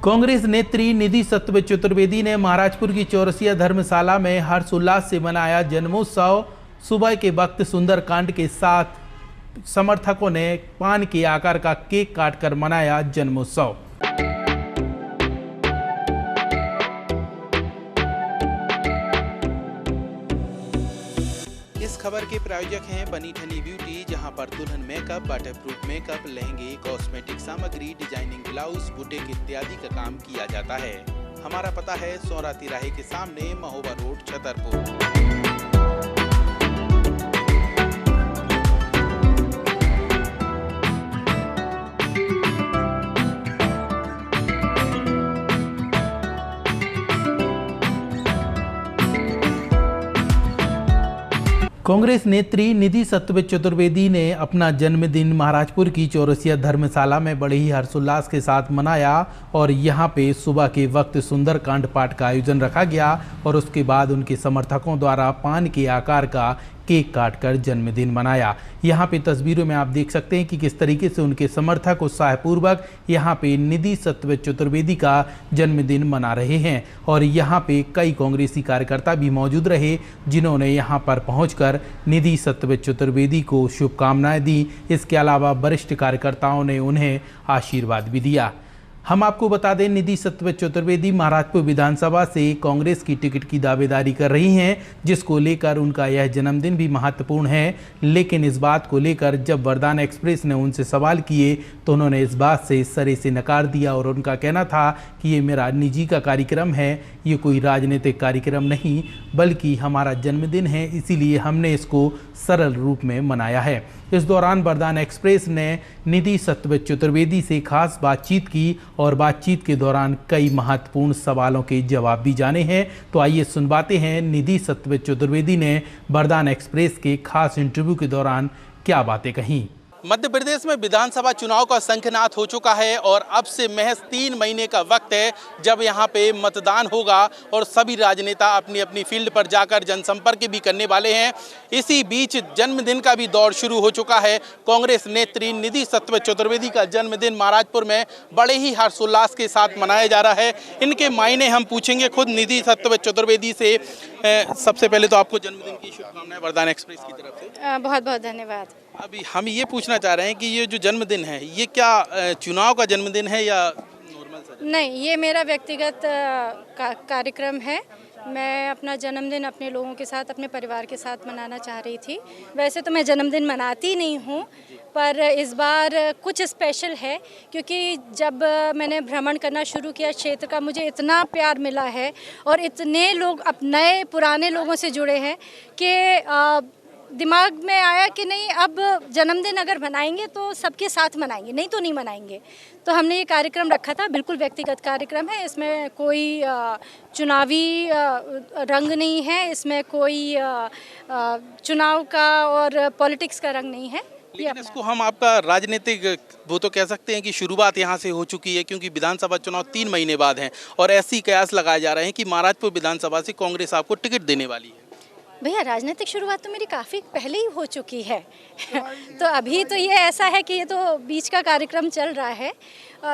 कांग्रेस नेत्री निधि सत्व चतुर्वेदी ने महाराजपुर की चौरसिया धर्मशाला में हर्षोल्लास से मनाया जन्मोत्सव। सुबह के वक्त सुंदरकांड के साथ समर्थकों ने पान के आकार का केक काटकर मनाया जन्मोत्सव। इस खबर के प्रायोजक हैं बनी ठनी ब्यूटी, जहां पर दुल्हन मेकअप, वाटरप्रूफ मेकअप, लहंगे, कॉस्मेटिक सामग्री, डिजाइनिंग ब्लाउज, बुटीक इत्यादि का काम किया जाता है। हमारा पता है सौरा तिराहे के सामने, महोबा रोड, छतरपुर। कांग्रेस नेत्री निधि सत्व चतुर्वेदी ने अपना जन्मदिन महाराजपुर की चौरसिया धर्मशाला में बड़े ही हर्षोल्लास के साथ मनाया और यहां पे सुबह के वक्त सुंदरकांड पाठ का आयोजन रखा गया और उसके बाद उनके समर्थकों द्वारा पान के आकार का केक काटकर जन्मदिन मनाया। यहाँ पे तस्वीरों में आप देख सकते हैं कि किस तरीके से उनके समर्थक उत्साहपूर्वक यहाँ पे निधि सत्व चतुर्वेदी का जन्मदिन मना रहे हैं और यहाँ पे कई कांग्रेसी कार्यकर्ता भी मौजूद रहे, जिन्होंने यहाँ पर पहुंचकर निधि सत्व चतुर्वेदी को शुभकामनाएं दी। इसके अलावा वरिष्ठ कार्यकर्ताओं ने उन्हें आशीर्वाद भी दिया। हम आपको बता दें, निधि सत्व चतुर्वेदी महाराजपुर विधानसभा से कांग्रेस की टिकट की दावेदारी कर रही हैं, जिसको लेकर उनका यह जन्मदिन भी महत्वपूर्ण है। लेकिन इस बात को लेकर जब वरदान एक्सप्रेस ने उनसे सवाल किए तो उन्होंने इस बात से सरे से नकार दिया और उनका कहना था कि ये मेरा निजी का कार्यक्रम है, ये कोई राजनीतिक कार्यक्रम नहीं, बल्कि हमारा जन्मदिन है, इसीलिए हमने इसको सरल रूप में मनाया है। इस दौरान वरदान एक्सप्रेस ने निधि सत्व चतुर्वेदी से खास बातचीत की और बातचीत के दौरान कई महत्वपूर्ण सवालों के जवाब भी जाने हैं। तो आइए सुनवाते हैं निधि सत्व चतुर्वेदी ने वरदान एक्सप्रेस के खास इंटरव्यू के दौरान क्या बातें कहीं। मध्य प्रदेश में विधानसभा चुनाव का शंखनाद हो चुका है और अब से महज 3 महीने का वक्त है जब यहां पे मतदान होगा और सभी राजनेता अपनी अपनी फील्ड पर जाकर जनसंपर्क भी करने वाले हैं। इसी बीच जन्मदिन का भी दौर शुरू हो चुका है। कांग्रेस नेत्री निधि सत्व चतुर्वेदी का जन्मदिन महाराजपुर में बड़े ही हर्षोल्लास के साथ मनाया जा रहा है। इनके मायने हम पूछेंगे खुद निधि सत्व चतुर्वेदी से। सबसे पहले तो आपको जन्मदिन की शुभकामनाएं वरदान एक्सप्रेस की तरफ से। बहुत बहुत धन्यवाद। अभी हम ये पूछना चाह रहे हैं कि ये जो जन्मदिन है, ये क्या चुनाव का जन्मदिन है या नॉर्मल सा? नहीं, ये मेरा व्यक्तिगत कार्यक्रम है। मैं अपना जन्मदिन अपने लोगों के साथ, अपने परिवार के साथ मनाना चाह रही थी। वैसे तो मैं जन्मदिन मनाती नहीं हूँ, पर इस बार कुछ स्पेशल है क्योंकि जब मैंने भ्रमण करना शुरू किया क्षेत्र का, मुझे इतना प्यार मिला है और इतने लोग अब नए पुराने लोगों से जुड़े हैं कि दिमाग में आया कि नहीं, अब जन्मदिन अगर मनाएंगे तो सबके साथ मनाएंगे, नहीं तो नहीं मनाएंगे। तो हमने ये कार्यक्रम रखा था, बिल्कुल व्यक्तिगत कार्यक्रम है। इसमें कोई चुनावी रंग नहीं है, इसमें कोई चुनाव का और पॉलिटिक्स का रंग नहीं है। लेकिन इसको हम आपका राजनीतिक वो तो कह सकते हैं कि शुरुआत यहाँ से हो चुकी है, क्योंकि विधानसभा चुनाव 3 महीने बाद हैं और ऐसी कयास लगाए जा रहे हैं कि महाराजपुर विधानसभा से कांग्रेस आपको टिकट देने वाली है। भैया, राजनीतिक शुरुआत तो मेरी काफ़ी पहले ही हो चुकी है तो अभी तो ये ऐसा है कि ये तो बीच का कार्यक्रम चल रहा है।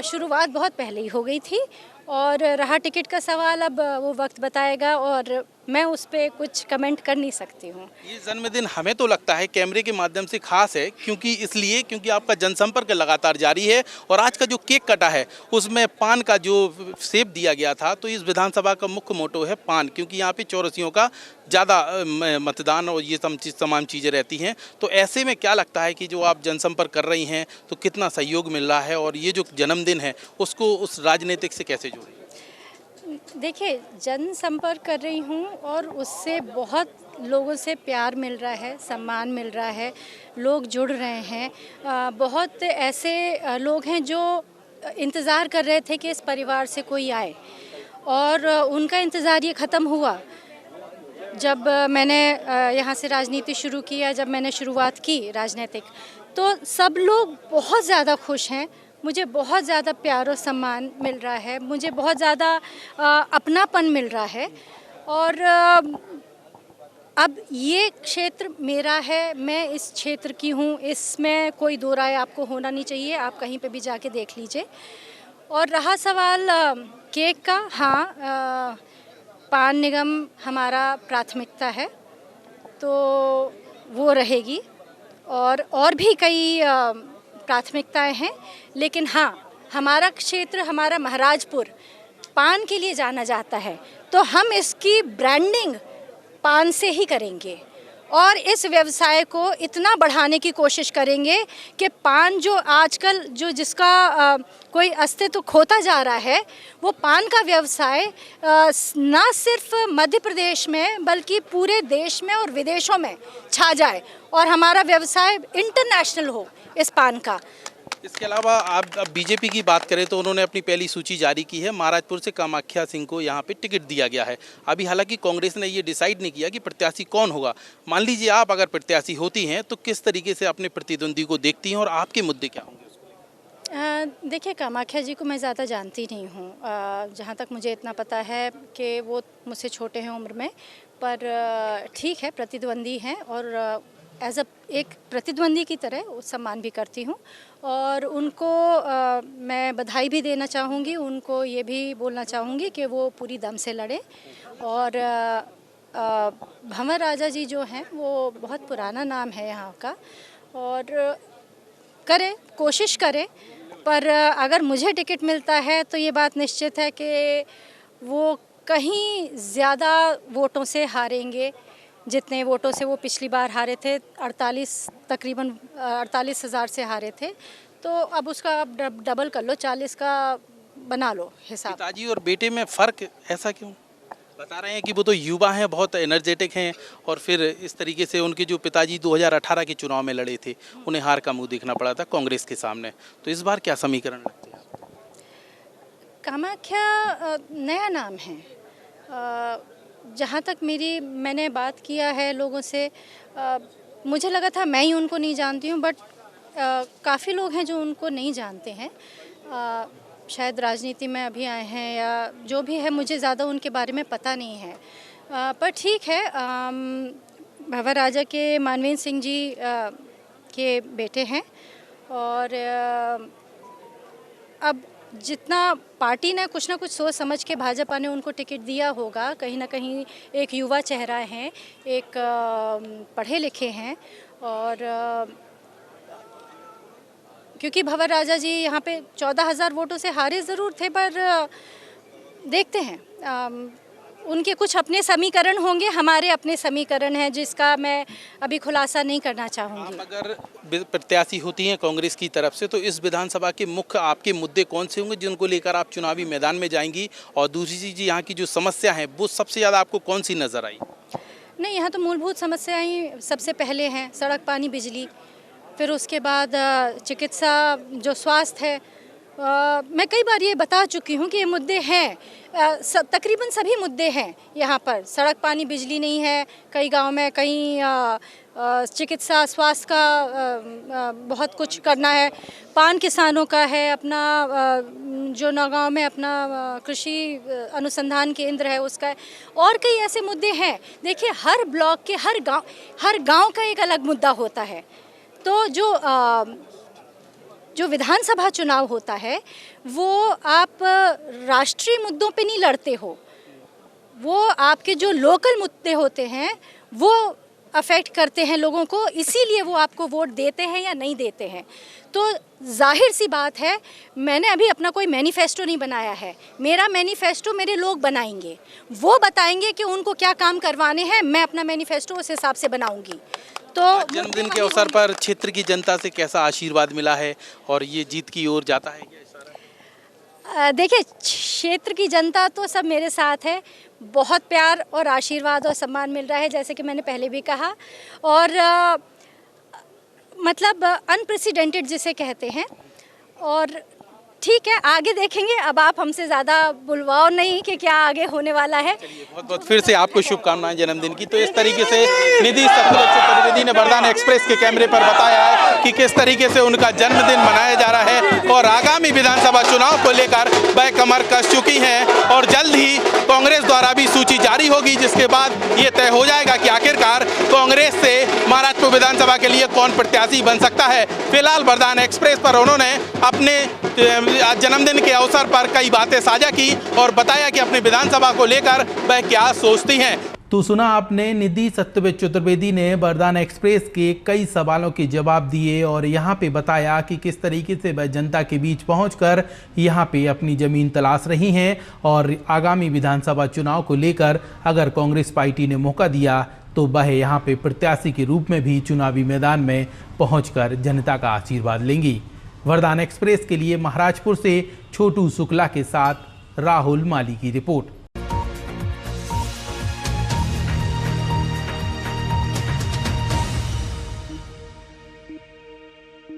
शुरुआत बहुत पहले ही हो गई थी और रहा टिकट का सवाल, अब वो वक्त बताएगा और मैं उस पर कुछ कमेंट कर नहीं सकती हूँ। ये जन्मदिन हमें तो लगता है कैमरे के माध्यम से खास है, क्योंकि आपका जनसंपर्क लगातार जारी है और आज का जो केक कटा है उसमें पान का जो शेप दिया गया था, तो इस विधानसभा का मुख्य मोटो है पान, क्योंकि यहाँ पे चौरसियों का ज़्यादा मतदान और ये तमाम चीज़ें रहती हैं। तो ऐसे में क्या लगता है कि जो आप जनसंपर्क कर रही हैं तो कितना सहयोग मिल रहा है और ये जो जन्मदिन है उसको उस राजनीतिक से कैसे जोड़ें? देखिए, जनसंपर्क कर रही हूँ और उससे बहुत लोगों से प्यार मिल रहा है, सम्मान मिल रहा है, लोग जुड़ रहे हैं। बहुत ऐसे लोग हैं जो इंतज़ार कर रहे थे कि इस परिवार से कोई आए और उनका इंतज़ार ये ख़त्म हुआ जब मैंने यहाँ से राजनीति शुरू किया, जब मैंने शुरुआत की राजनीतिक, तो सब लोग बहुत ज़्यादा खुश हैं। मुझे बहुत ज़्यादा प्यार और सम्मान मिल रहा है, मुझे बहुत ज़्यादा अपनापन मिल रहा है और अब ये क्षेत्र मेरा है, मैं इस क्षेत्र की हूँ, इसमें कोई दो राय आपको होना नहीं चाहिए, आप कहीं पे भी जाके देख लीजिए। और रहा सवाल केक का, हाँ, पान निगम हमारा प्राथमिकता है, तो वो रहेगी। और भी कई प्राथमिकताएं हैं, लेकिन हाँ, हमारा क्षेत्र, हमारा महाराजपुर पान के लिए जाना जाता है, तो हम इसकी ब्रांडिंग पान से ही करेंगे और इस व्यवसाय को इतना बढ़ाने की कोशिश करेंगे कि पान जो आजकल जिसका कोई अस्तित्व खोता जा रहा है, वो पान का व्यवसाय ना सिर्फ मध्य प्रदेश में बल्कि पूरे देश में और विदेशों में छा जाए और हमारा व्यवसाय इंटरनेशनल हो इस पान का। इसके अलावा आप अब बीजेपी की बात करें तो उन्होंने अपनी पहली सूची जारी की है। महाराजपुर से कामाख्या सिंह को यहाँ पे टिकट दिया गया है। अभी हालांकि कांग्रेस ने ये डिसाइड नहीं किया कि प्रत्याशी कौन होगा। मान लीजिए आप अगर प्रत्याशी होती हैं तो किस तरीके से अपने प्रतिद्वंदी को देखती हैं और आपके मुद्दे क्या होंगे? देखिए, कामाख्या जी को मैं ज़्यादा जानती नहीं हूँ। जहाँ तक मुझे इतना पता है कि वो मुझसे छोटे हैं उम्र में, पर ठीक है, प्रतिद्वंदी हैं और एज एक प्रतिद्वंदी की तरह सम्मान भी करती हूँ और उनको मैं बधाई भी देना चाहूँगी। उनको ये भी बोलना चाहूँगी कि वो पूरी दम से लड़े और भंवर राजा जी जो हैं वो बहुत पुराना नाम है यहाँ का और करें, कोशिश करें, पर अगर मुझे टिकट मिलता है तो ये बात निश्चित है कि वो कहीं ज़्यादा वोटों से हारेंगे जितने वोटों से वो पिछली बार हारे थे। तकरीबन 48,000 से हारे थे, तो अब उसका आप डबल कर लो, 40 का बना लो हिसाब। पिताजी और बेटे में फ़र्क ऐसा क्यों? बता रहे हैं कि वो तो युवा हैं, बहुत एनर्जेटिक हैं और फिर इस तरीके से उनके जो पिताजी 2018 के चुनाव में लड़े थे उन्हें हार का मुंह देखना पड़ा था कांग्रेस के सामने, तो इस बार क्या समीकरण लगते हैं? कामाख्या नया नाम है। जहाँ तक मैंने बात किया है लोगों से, मुझे लगा था मैं ही उनको नहीं जानती हूँ, बट काफ़ी लोग हैं जो उनको नहीं जानते हैं। शायद राजनीति में अभी आए हैं या जो भी है, मुझे ज़्यादा उनके बारे में पता नहीं है, पर ठीक है। भंवर राजा के मानवेंद्र सिंह जी के बेटे हैं और अब जितना पार्टी ने कुछ ना कुछ सोच समझ के भाजपा ने उनको टिकट दिया होगा, कहीं ना कहीं एक युवा चेहरा हैं, एक पढ़े लिखे हैं और क्योंकि भंवर राजा जी यहाँ पे 14,000 वोटों से हारे ज़रूर थे, पर देखते हैं उनके कुछ अपने समीकरण होंगे, हमारे अपने समीकरण हैं जिसका मैं अभी खुलासा नहीं करना चाहूँगी। आप अगर प्रत्याशी होती हैं कांग्रेस की तरफ से तो इस विधानसभा के मुख्य आपके मुद्दे कौन से होंगे जिनको लेकर आप चुनावी मैदान में जाएंगी, और दूसरी चीज़ यहाँ की जो समस्या है वो सबसे ज़्यादा आपको कौन सी नज़र आई? नहीं, यहाँ तो मूलभूत समस्याएं सबसे पहले हैं, सड़क, पानी, बिजली, फिर उसके बाद चिकित्सा, जो स्वास्थ्य है। मैं कई बार ये बता चुकी हूँ कि ये मुद्दे हैं, तकरीबन सभी मुद्दे हैं यहाँ पर। सड़क, पानी, बिजली नहीं है कई गांव में, कहीं चिकित्सा, स्वास्थ्य का बहुत कुछ करना है। पान किसानों का है, अपना जो नौगांव में अपना कृषि अनुसंधान केंद्र है उसका है, और कई ऐसे मुद्दे हैं। देखिए, हर ब्लॉक के हर गाँव का एक अलग मुद्दा होता है। तो जो विधानसभा चुनाव होता है वो आप राष्ट्रीय मुद्दों पे नहीं लड़ते हो, वो आपके जो लोकल मुद्दे होते हैं वो अफेक्ट करते हैं लोगों को, इसीलिए वो आपको वोट देते हैं या नहीं देते हैं। तो जाहिर सी बात है, मैंने अभी अपना कोई मैनिफेस्टो नहीं बनाया है। मेरा मैनिफेस्टो मेरे लोग बनाएंगे, वो बताएंगे कि उनको क्या काम करवाने हैं, मैं अपना मैनिफेस्टो उस हिसाब से बनाऊंगी। तो जन्मदिन के अवसर पर क्षेत्र की जनता से कैसा आशीर्वाद मिला है और ये जीत की ओर जाता है क्या इशारा? देखिए, क्षेत्र की जनता तो सब मेरे साथ है, बहुत प्यार और आशीर्वाद और सम्मान मिल रहा है, जैसे कि मैंने पहले भी कहा, और मतलब अनप्रेसिडेंटेड जिसे कहते हैं। और ठीक है, आगे देखेंगे, अब आप हमसे ज़्यादा बुलवाओ नहीं कि क्या आगे होने वाला है। बहुत बहुत फिर से आपको शुभकामनाएं जन्मदिन की। तो इस तरीके से निधि सतलज चतुर्वेदी ने वरदान एक्सप्रेस के कैमरे पर बताया है कि किस तरीके से उनका जन्मदिन मनाया जा रहा है और आगामी विधानसभा चुनाव को लेकर वह कमर कस चुकी हैं और जल्द ही कांग्रेस द्वारा भी सूची जारी होगी, जिसके बाद ये तय हो जाएगा कि आखिरकार कांग्रेस से महाराजपुर विधानसभा के लिए कौन प्रत्याशी बन सकता है। फिलहाल वरदान एक्सप्रेस पर उन्होंने अपने जन्मदिन के अवसर पर कई बातें साझा की और बताया कि अपनी विधानसभा को लेकर वह क्या सोचती हैं। तो सुना आपने, निधि सत्यव्रत चतुर्वेदी ने वरदान एक्सप्रेस के कई सवालों के जवाब दिए और यहाँ पे बताया कि किस तरीके से वह जनता के बीच पहुंचकर यहाँ पे अपनी ज़मीन तलाश रही हैं और आगामी विधानसभा चुनाव को लेकर अगर कांग्रेस पार्टी ने मौका दिया तो वह यहाँ पे प्रत्याशी के रूप में भी चुनावी मैदान में पहुँचकर जनता का आशीर्वाद लेंगी। वरदान एक्सप्रेस के लिए महाराजपुर से छोटू शुक्ला के साथ राहुल माली की रिपोर्ट।